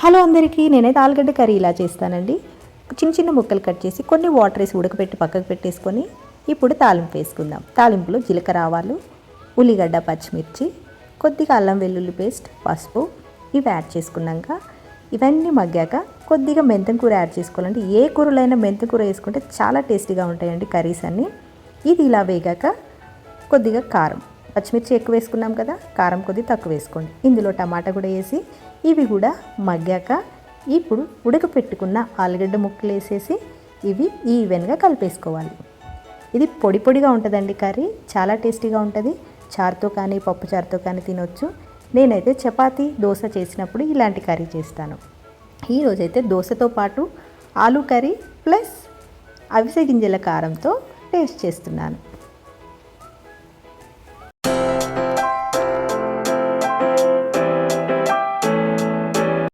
Hello అందరికీ, నేనైతే ఆలుగడ్డ కర్రీ ఇలా చేస్తానండి. చిన్న చిన్న ముక్కలు కట్ చేసి కొన్ని వాటర్ వేసి ఉడకబెట్టి పక్కకు పెట్టేసుకొని ఇప్పుడు తాలింపు వేసుకుందాం. తాలింపులో జీలకర్ర, ఆవాలు, ఉల్లిగడ్డ, పచ్చిమిర్చి, కొద్దిగా అల్లం వెల్లుల్లి పేస్ట్, పసుపు ఇవి యాడ్ చేసుకున్నాక ఇవన్నీ మగ్గాక కొద్దిగా మెంతం కూర యాడ్ చేసుకోవాలండి. ఏ కూరలైనా మెంతం కూర వేసుకుంటే చాలా టేస్టీగా ఉంటాయండి కర్రీస్ అన్నీ. ఇది ఇలా వేగాక కొద్దిగా కారం, పచ్చిమిర్చి ఎక్కువ వేసుకున్నాం కదా, కారం కొద్దిగా తక్కువ వేసుకోండి. ఇందులో టమాటా కూడా వేసి ఇవి కూడా మగ్గాక ఇప్పుడు ఉడకపెట్టుకున్న ఆలుగడ్డ ముక్కలు వేసేసి ఇవి ఈవెన్గా కలిపేసుకోవాలి. ఇది పొడి పొడిగా ఉంటుందండి కర్రీ, చాలా టేస్టీగా ఉంటుంది. చారుతో కానీ పప్పు చారుతో కానీ తినొచ్చు. నేనైతే చపాతీ, దోశ చేసినప్పుడు ఇలాంటి కర్రీ చేస్తాను. ఈరోజైతే దోశతో పాటు ఆలు కర్రీ ప్లస్ అవిసె గింజల కారంతో టేస్ట్ చేస్తున్నాను.